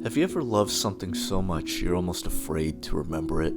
Have you ever loved something so much you're almost afraid to remember it?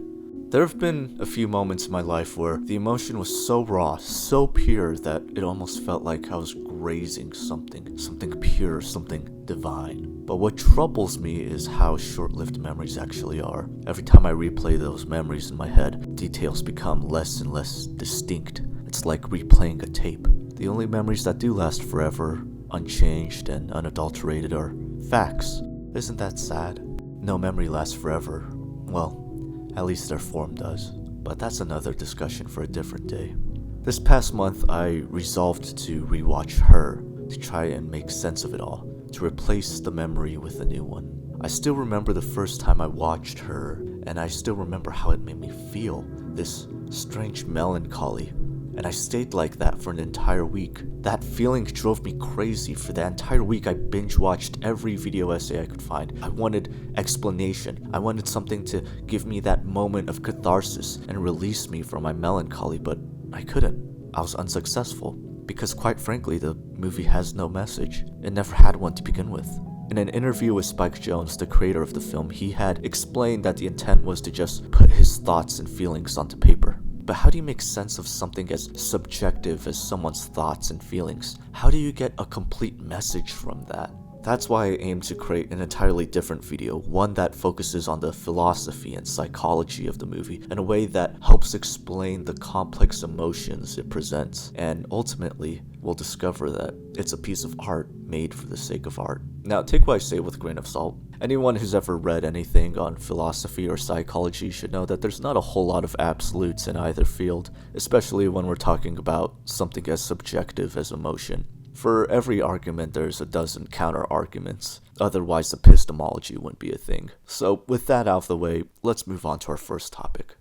There have been a few moments in my life where the emotion was so raw, so pure, that it almost felt like I was grazing something pure, something divine. But what troubles me is how short-lived memories actually are. Every time I replay those memories in my head, details become less and less distinct. It's like replaying a tape. The only memories that do last forever, unchanged and unadulterated, are facts. Isn't that sad? No memory lasts forever. Well, at least their form does. But that's another discussion for a different day. This past month, I resolved to rewatch Her, to try and make sense of it all, to replace the memory with a new one. I still remember the first time I watched Her, and I still remember how it made me feel, this strange melancholy. And I stayed like that for an entire week. That feeling drove me crazy. For that entire week, I binge-watched every video essay I could find. I wanted explanation. I wanted something to give me that moment of catharsis and release me from my melancholy, but I couldn't. I was unsuccessful. Because quite frankly, the movie has no message. It never had one to begin with. In an interview with Spike Jonze, the creator of the film, he had explained that the intent was to just put his thoughts and feelings onto paper. But how do you make sense of something as subjective as someone's thoughts and feelings? How do you get a complete message from that? That's why I aim to create an entirely different video, one that focuses on the philosophy and psychology of the movie in a way that helps explain the complex emotions it presents, and ultimately, we'll discover that it's a piece of art made for the sake of art. Now, take what I say with a grain of salt. Anyone who's ever read anything on philosophy or psychology should know that there's not a whole lot of absolutes in either field, especially when we're talking about something as subjective as emotion. For every argument, there's a dozen counter-arguments. Otherwise, epistemology wouldn't be a thing. So, with that out of the way, let's move on to our first topic.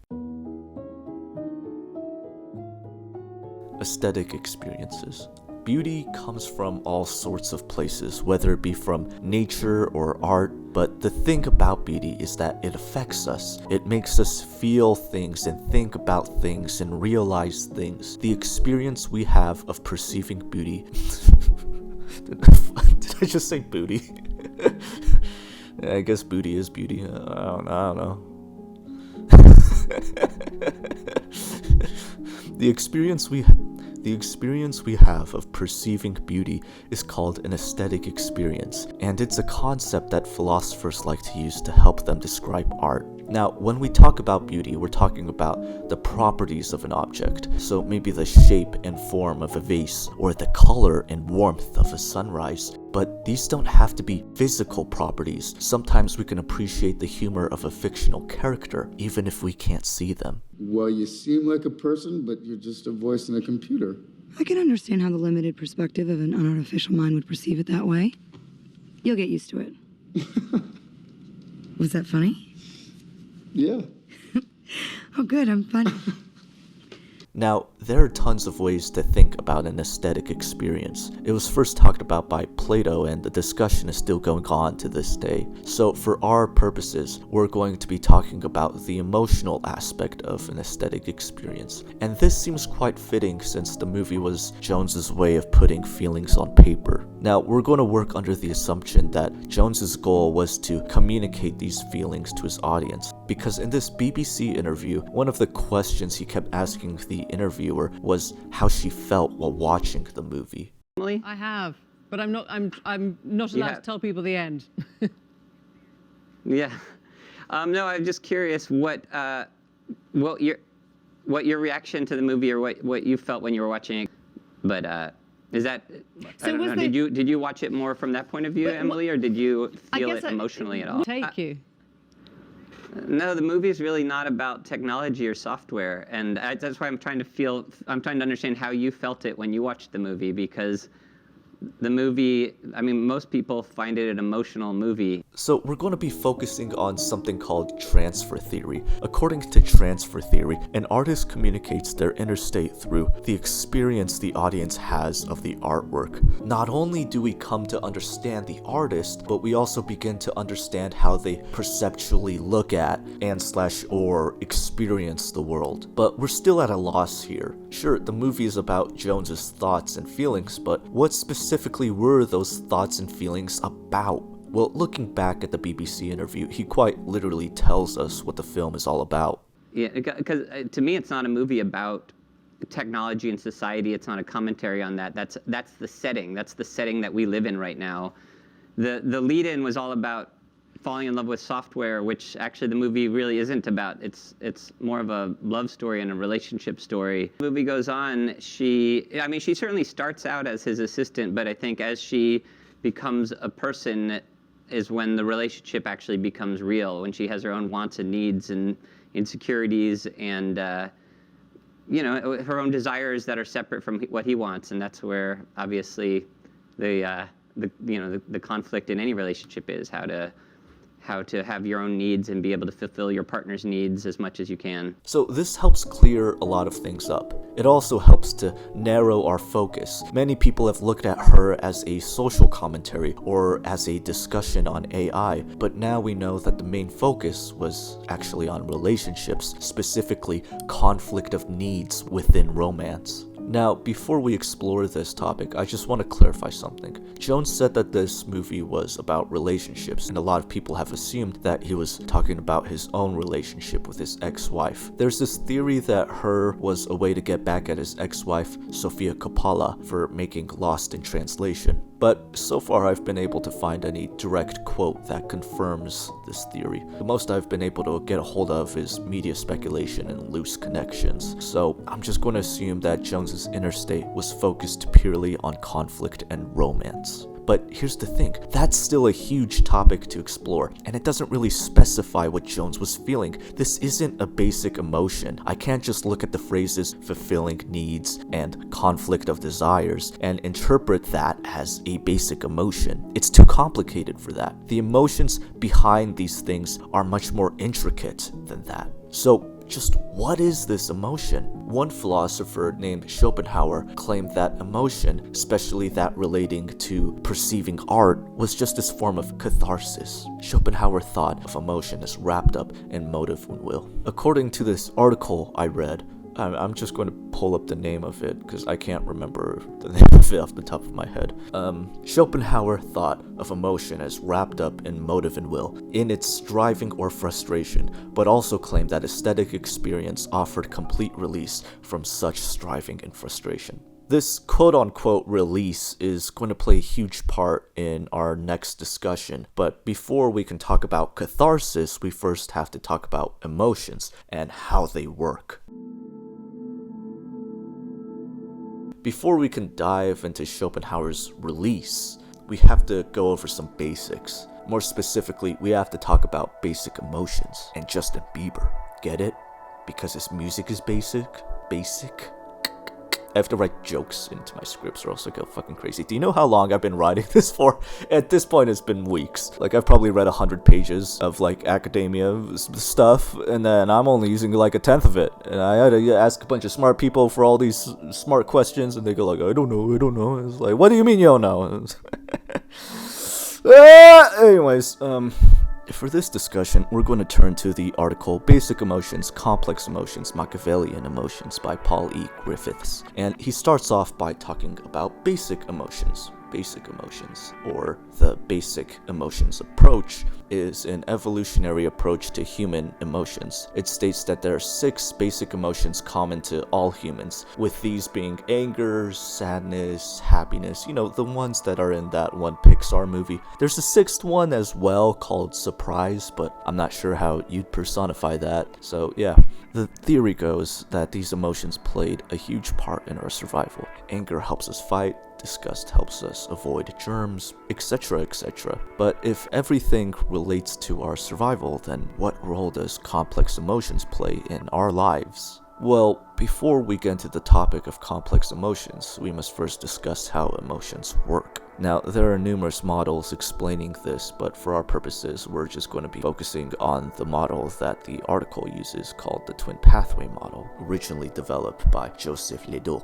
Aesthetic experiences. Beauty comes from all sorts of places, whether it be from nature or art, but the thing about beauty is that it affects us. It makes us feel things and think about things and realize things. The experience we have of perceiving beauty... Did I just say booty? I guess booty is beauty. I don't know. The experience we have of perceiving beauty is called an aesthetic experience, and it's a concept that philosophers like to use to help them describe art. Now, when we talk about beauty, we're talking about the properties of an object, so maybe the shape and form of a vase, or the color and warmth of a sunrise. But these don't have to be physical properties. Sometimes we can appreciate the humor of a fictional character, even if we can't see them. Well, you seem like a person, but you're just a voice in a computer. I can understand how the limited perspective of an unartificial mind would perceive it that way. You'll get used to it. Was that funny? Yeah. Oh, good, I'm funny. Now, there are tons of ways to think about an aesthetic experience. It was first talked about by Plato, and the discussion is still going on to this day. So for our purposes, we're going to be talking about the emotional aspect of an aesthetic experience. And this seems quite fitting since the movie was Jones's way of putting feelings on paper. Now, we're going to work under the assumption that Jones's goal was to communicate these feelings to his audience. Because in this BBC interview, one of the questions he kept asking the interviewer was how she felt while watching the movie. I have, but I'm not allowed to tell people the end. Yeah. No, I'm just curious what your reaction to the movie, or what you felt when you were watching it. But is that, I don't know, did you watch it more from that point of view, Emily, or did you feel it emotionally at all? Take you. No, the movie is really not about technology or software, and that's why I'm trying to understand how you felt it when you watched the movie, because the movie, I mean, most people find it an emotional movie. So we're going to be focusing on something called transfer theory. According to transfer theory, an artist communicates their inner state through the experience the audience has of the artwork. Not only do we come to understand the artist, but we also begin to understand how they perceptually look at or experience the world. But we're still at a loss here. Sure, the movie is about Jones's thoughts and feelings, but what specifically were those thoughts and feelings about? Well, looking back at the BBC interview, he quite literally tells us what the film is all about. Yeah, because to me, it's not a movie about technology and society. It's not a commentary on that. That's the setting. That's the setting that we live in right now. The lead-in was all about falling in love with software, which actually the movie really isn't about. It's more of a love story and a relationship story. The movie goes on. She certainly starts out as his assistant, but I think as she becomes a person is when the relationship actually becomes real, when she has her own wants and needs and insecurities and her own desires that are separate from what he wants, and that's where obviously the conflict in any relationship is how to have your own needs and be able to fulfill your partner's needs as much as you can. So this helps clear a lot of things up. It also helps to narrow our focus. Many people have looked at her as a social commentary or as a discussion on AI, but now we know that the main focus was actually on relationships, specifically conflict of needs within romance. Now, before we explore this topic, I just want to clarify something. Jones said that this movie was about relationships, and a lot of people have assumed that he was talking about his own relationship with his ex-wife. There's this theory that Her was a way to get back at his ex-wife, Sofia Coppola, for making Lost in Translation. But so far I've been able to find any direct quote that confirms this theory. The most I've been able to get a hold of is media speculation and loose connections. So I'm just going to assume that Jones's inner state was focused purely on conflict and romance. But here's the thing, that's still a huge topic to explore, and it doesn't really specify what Jones was feeling. This isn't a basic emotion. I can't just look at the phrases fulfilling needs and conflict of desires and interpret that as a basic emotion. It's too complicated for that. The emotions behind these things are much more intricate than that. So just what is this emotion? One philosopher named Schopenhauer claimed that emotion, especially that relating to perceiving art, was just this form of catharsis. Schopenhauer thought of emotion as wrapped up in motive and will. According to this article I read, I'm just going to pull up the name of it because I can't remember the name of it off the top of my head. Schopenhauer thought of emotion as wrapped up in motive and will, in its striving or frustration, but also claimed that aesthetic experience offered complete release from such striving and frustration. This quote-unquote release is going to play a huge part in our next discussion, but before we can talk about catharsis, we first have to talk about emotions and how they work. Before we can dive into Schopenhauer's release, we have to go over some basics. More specifically, we have to talk about basic emotions and Justin Bieber. Get it? Because his music is basic? Basic? I have to write jokes into my scripts or else I go fucking crazy. Do you know how long I've been writing this for? At this point, it's been weeks. Like, I've probably read 100 pages of, like, academia stuff, and then I'm only using, like, 1/10 of it. And I had to ask a bunch of smart people for all these smart questions, and they go like, I don't know. It's like, what do you mean you don't know? Anyways, for this discussion, we're going to turn to the article Basic Emotions, Complex Emotions, Machiavellian Emotions by Paul E. Griffiths. And he starts off by talking about basic emotions. Basic emotions, or the basic emotions approach, is an evolutionary approach to human emotions. It states that there are 6 basic emotions common to all humans, with these being anger, sadness, happiness, the ones that are in that one Pixar movie. There's a 6th one as well called surprise, but I'm not sure how you'd personify that. So yeah, the theory goes that these emotions played a huge part in our survival. Anger helps us fight, disgust helps us avoid germs, etc., etc. But if everything relates to our survival, then what role does complex emotions play in our lives? Well, before we get into the topic of complex emotions, we must first discuss how emotions work. Now, there are numerous models explaining this, but for our purposes, we're just going to be focusing on the model that the article uses called the twin pathway model, originally developed by Joseph Ledoux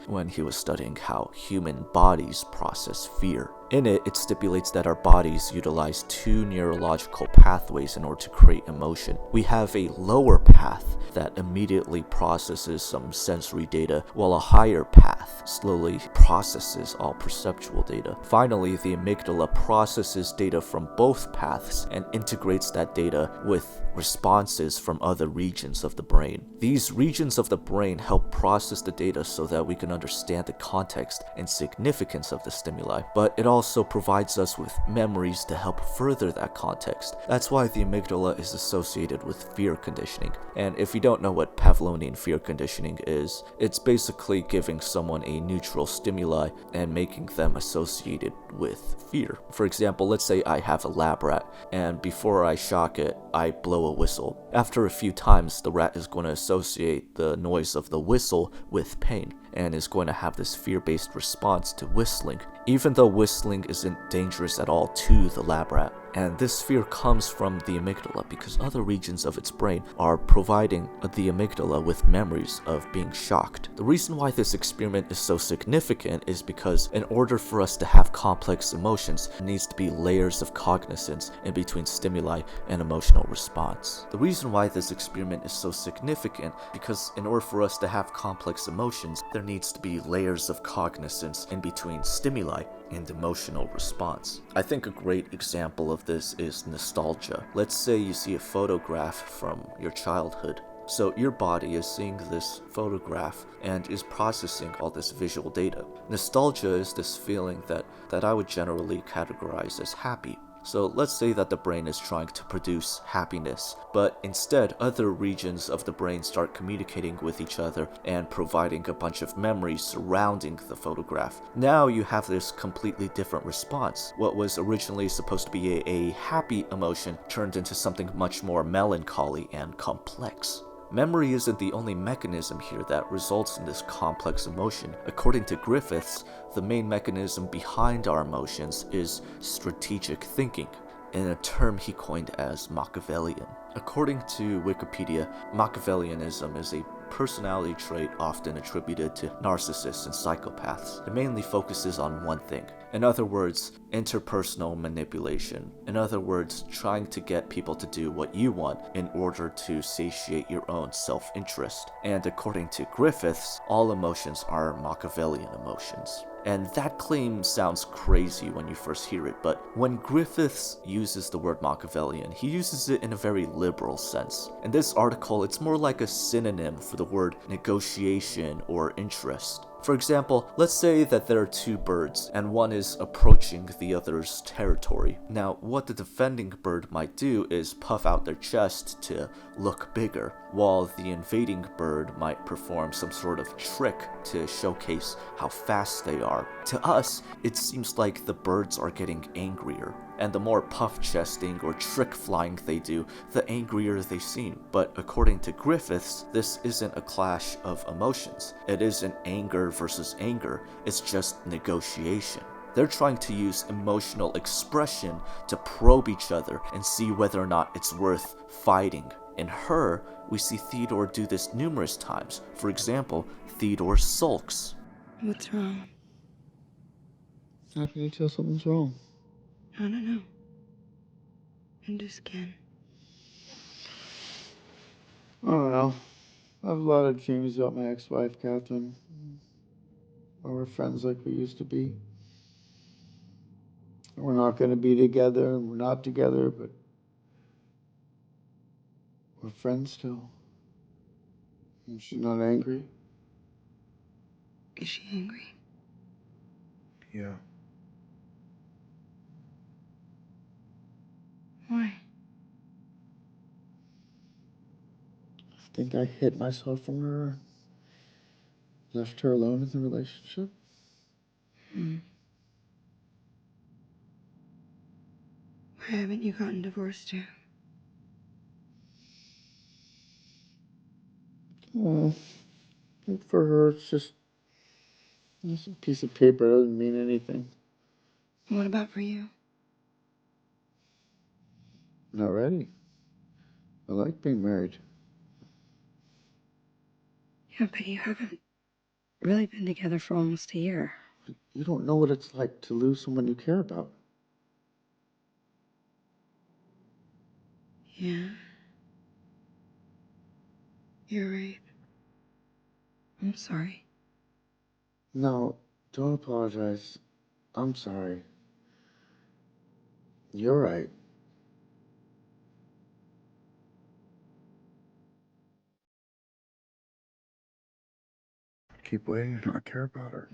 when he was studying how human bodies process fear. In it, it stipulates that our bodies utilize two neurological pathways in order to create emotion. We have a lower path that immediately processes some sensory data, while a higher path slowly processes all perceptual data. Finally, the amygdala processes data from both paths and integrates that data with responses from other regions of the brain. These regions of the brain help process the data so that we can understand the context and significance of the stimuli, but it also provides us with memories to help further that context. That's why the amygdala is associated with fear conditioning. And if you don't know what Pavlovian fear conditioning is, it's basically giving someone a neutral stimuli and making them associated with fear. For example, let's say I have a lab rat, and before I shock it, I blow a whistle. After a few times, the rat is going to associate the noise of the whistle with pain, and is going to have this fear-based response to whistling, even though whistling isn't dangerous at all to the lab rat. And this fear comes from the amygdala because other regions of its brain are providing the amygdala with memories of being shocked. The reason why this experiment is so significant is because in order for us to have complex emotions, there needs to be layers of cognizance in between stimuli and emotional response. The reason why this experiment is so significant because in order for us to have complex emotions, there needs to be layers of cognizance in between stimuli and emotional response. I think a great example of this is nostalgia. Let's say you see a photograph from your childhood. So your body is seeing this photograph and is processing all this visual data. Nostalgia is this feeling that I would generally categorize as happy. So let's say that the brain is trying to produce happiness, but instead other regions of the brain start communicating with each other and providing a bunch of memories surrounding the photograph. Now you have this completely different response. What was originally supposed to be a happy emotion turned into something much more melancholy and complex. Memory isn't the only mechanism here that results in this complex emotion. According to Griffiths, the main mechanism behind our emotions is strategic thinking, in a term he coined as Machiavellian. According to Wikipedia, Machiavellianism is a personality trait often attributed to narcissists and psychopaths. It mainly focuses on one thing. In other words, interpersonal manipulation. In other words, trying to get people to do what you want in order to satiate your own self-interest. And according to Griffiths, all emotions are Machiavellian emotions. And that claim sounds crazy when you first hear it, but when Griffiths uses the word Machiavellian, he uses it in a very liberal sense. In this article, it's more like a synonym for the word negotiation or interest. For example, let's say that there are two birds, and one is approaching the other's territory. Now, what the defending bird might do is puff out their chest to look bigger, while the invading bird might perform some sort of trick to showcase how fast they are. To us, it seems like the birds are getting angrier, and the more puff-chesting or trick-flying they do, the angrier they seem. But according to Griffiths, this isn't a clash of emotions. It isn't anger versus anger, it's just negotiation. They're trying to use emotional expression to probe each other and see whether or not it's worth fighting. In Her, we see Theodore do this numerous times. For example, Theodore sulks. What's wrong? How can you tell something's wrong? I don't know. I just can. Oh well. I have a lot of dreams about my ex-wife, Catherine. Where we're friends like we used to be. We're not going to be together, and we're not together, but we're friends still. And she's not angry. Is she angry? Yeah. Why? I think I hid myself from her. Left her alone in the relationship. Why haven't you gotten divorced yet? I think for her, it's just a piece of paper. It doesn't mean anything. What about for you? Not ready. I like being married. Yeah, but you haven't really been together for almost a year. You don't know what it's like to lose someone you care about. Yeah. You're right. I'm sorry. No, don't apologize. I'm sorry. You're right. Keep waiting to not care about her.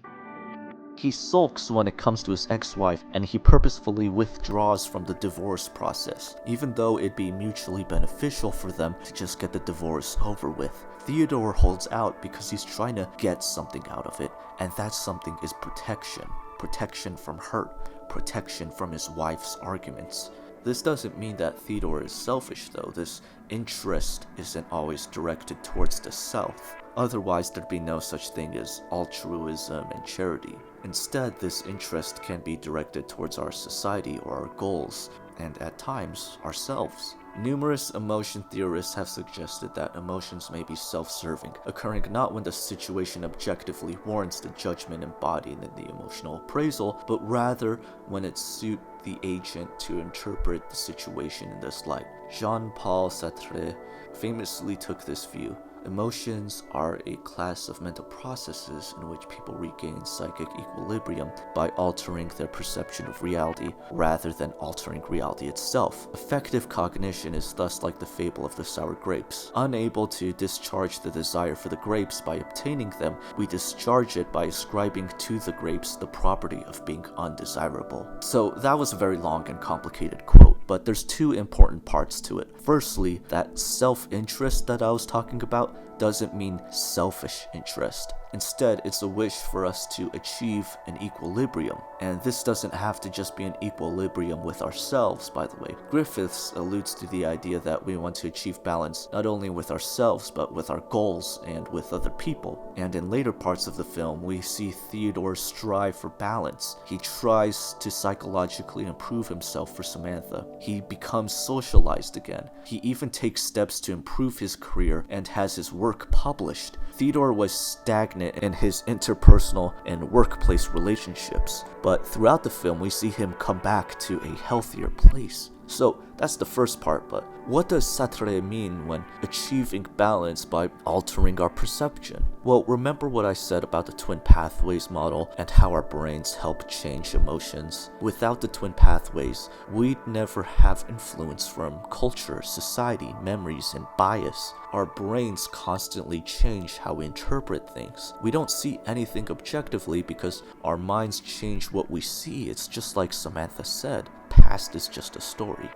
He sulks when it comes to his ex-wife, and he purposefully withdraws from the divorce process, even though it'd be mutually beneficial for them to just get the divorce over with. Theodore holds out because he's trying to get something out of it, and that something is protection. Protection from hurt, protection from his wife's arguments. This doesn't mean that Theodore is selfish though. This interest isn't always directed towards the self. Otherwise, there'd be no such thing as altruism and charity. Instead, this interest can be directed towards our society or our goals, and at times, ourselves. Numerous emotion theorists have suggested that emotions may be self-serving, occurring not when the situation objectively warrants the judgment embodied in the emotional appraisal, but rather when it suits the agent to interpret the situation in this light. Jean-Paul Sartre famously took this view. Emotions are a class of mental processes in which people regain psychic equilibrium by altering their perception of reality rather than altering reality itself. Effective cognition is thus like the fable of the sour grapes. Unable to discharge the desire for the grapes by obtaining them, we discharge it by ascribing to the grapes the property of being undesirable. So that was a very long and complicated quote, but there's two important parts to it. Firstly, that self-interest that I was talking about doesn't mean selfish interest. Instead, it's a wish for us to achieve an equilibrium. And this doesn't have to just be an equilibrium with ourselves, by the way. Griffiths alludes to the idea that we want to achieve balance not only with ourselves, but with our goals and with other people. And in later parts of the film, we see Theodore strive for balance. He tries to psychologically improve himself for Samantha. He becomes socialized again. He even takes steps to improve his career and has his work published. Theodore was stagnant in his interpersonal and workplace relationships, but throughout the film we see him come back to a healthier place. So that's the first part, but what does Sartre mean when achieving balance by altering our perception? Well, remember what I said about the twin pathways model and how our brains help change emotions. Without the twin pathways, we'd never have influence from culture, society, memories, and bias. Our brains constantly change how we interpret things. We don't see anything objectively because our minds change what we see. It's just like Samantha said, past is just a story.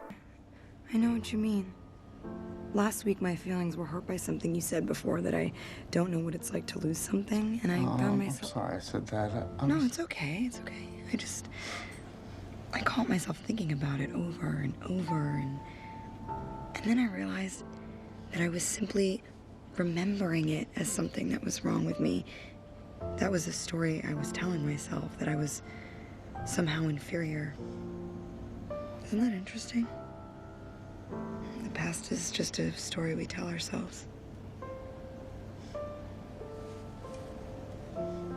I know what you mean. Last week, my feelings were hurt by something you said before, that I don't know what it's like to lose something, and I found myself... I'm sorry I said that. No, it's okay, it's okay. I caught myself thinking about it over and over, and then I realized that I was simply remembering it as something that was wrong with me. That was a story I was telling myself, that I was somehow inferior. Isn't that interesting? The past is just a story we tell ourselves.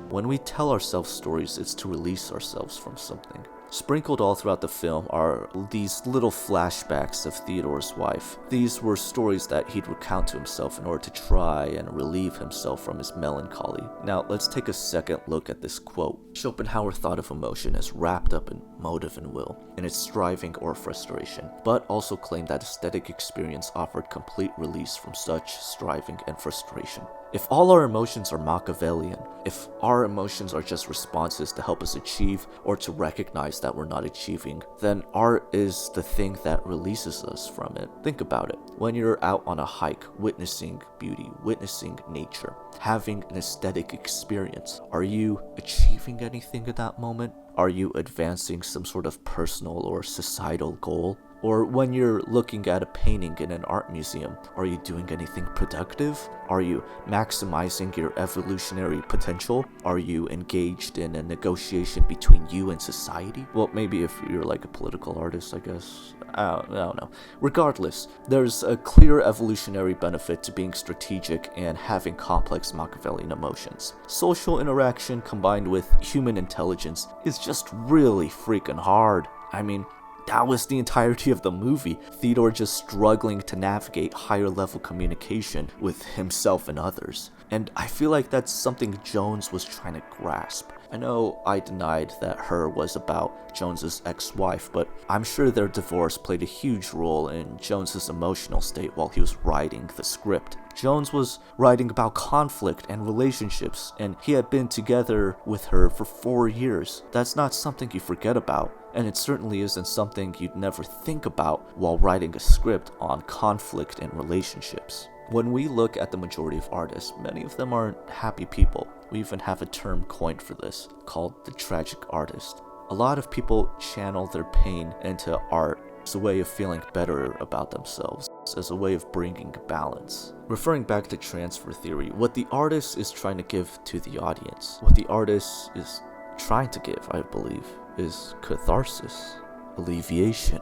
When we tell ourselves stories, it's to release ourselves from something. Sprinkled all throughout the film are these little flashbacks of Theodore's wife. These were stories that he'd recount to himself in order to try and relieve himself from his melancholy. Now, let's take a second look at this quote. Schopenhauer thought of emotion as wrapped up in motive and will, in its striving or frustration, but also claimed that aesthetic experience offered complete release from such striving and frustration. If all our emotions are Machiavellian, if our emotions are just responses to help us achieve or to recognize that we're not achieving, then art is the thing that releases us from it. Think about it. When you're out on a hike, witnessing beauty, witnessing nature, having an aesthetic experience, are you achieving anything at that moment? are you advancing some sort of personal or societal goal? Or when you're looking at a painting in an art museum, are you doing anything productive? Are you maximizing your evolutionary potential? Are you engaged in a negotiation between you and society? Well, maybe if you're like a political artist, I guess. I don't know. Regardless, there's a clear evolutionary benefit to being strategic and having complex Machiavellian emotions. Social interaction combined with human intelligence is just really freaking hard. I mean, that was the entirety of the movie. Theodore just struggling to navigate higher level communication with himself and others. And I feel like that's something Jones was trying to grasp. I know I denied that Her was about Jones's ex-wife, but I'm sure their divorce played a huge role in Jones's emotional state while he was writing the script. Jones was writing about conflict and relationships, and he had been together with her for 4 years. That's not something you forget about. And it certainly isn't something you'd never think about while writing a script on conflict and relationships. When we look at the majority of artists, many of them aren't happy people. We even have a term coined for this, called the tragic artist. A lot of people channel their pain into art as a way of feeling better about themselves, as a way of bringing balance. Referring back to transfer theory, what the artist is trying to give to the audience, what the artist is trying to give, I believe, is catharsis, alleviation,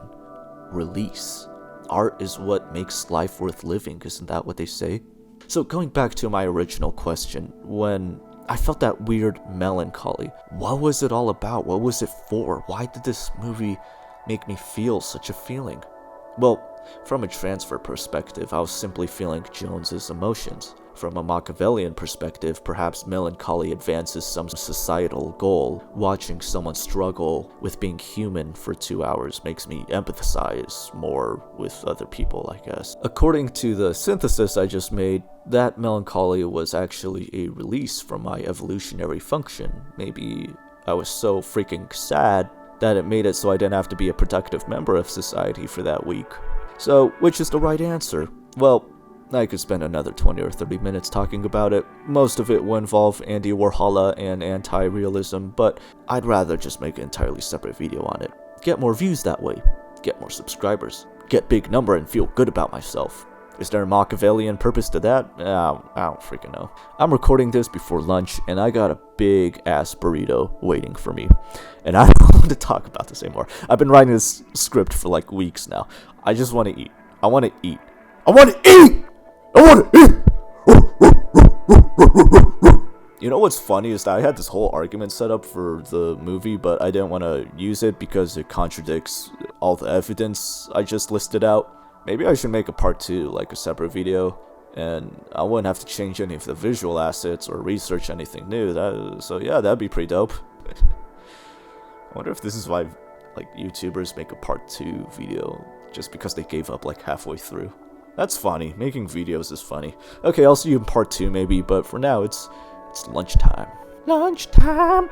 release. Art is what makes life worth living, isn't that what they say? So going back to my original question, when I felt that weird melancholy, what was it all about? What was it for? Why did this movie make me feel such a feeling? Well, from a transfer perspective, I was simply feeling Jones's emotions. From a Machiavellian perspective, perhaps melancholy advances some societal goal. Watching someone struggle with being human for 2 hours makes me empathize more with other people, I guess. According to the synthesis I just made, that melancholy was actually a release from my evolutionary function. Maybe I was so freaking sad that it made it so I didn't have to be a productive member of society for that week. So, which is the right answer? Well, I could spend another 20 or 30 minutes talking about it. Most of it will involve Andy Warhol and anti-realism, but I'd rather just make an entirely separate video on it. Get more views that way. Get more subscribers. Get big number and feel good about myself. Is there a Machiavellian purpose to that? I don't freaking know. I'm recording this before lunch, and I got a big-ass burrito waiting for me. And I don't want to talk about this anymore. I've been writing this script for like weeks now. I just want to eat. I want to eat. I want to eat! I want to eat! You know what's funny is that I had this whole argument set up for the movie, but I didn't want to use it because it contradicts all the evidence I just listed out. Maybe I should make a part 2, like a separate video, and I wouldn't have to change any of the visual assets or research anything new. So yeah, that'd be pretty dope. I wonder if this is why like YouTubers make a part 2 video, just because they gave up like halfway through. That's funny. Making videos is funny. Okay, I'll see you in part 2 maybe, but for now it's lunchtime. Lunchtime!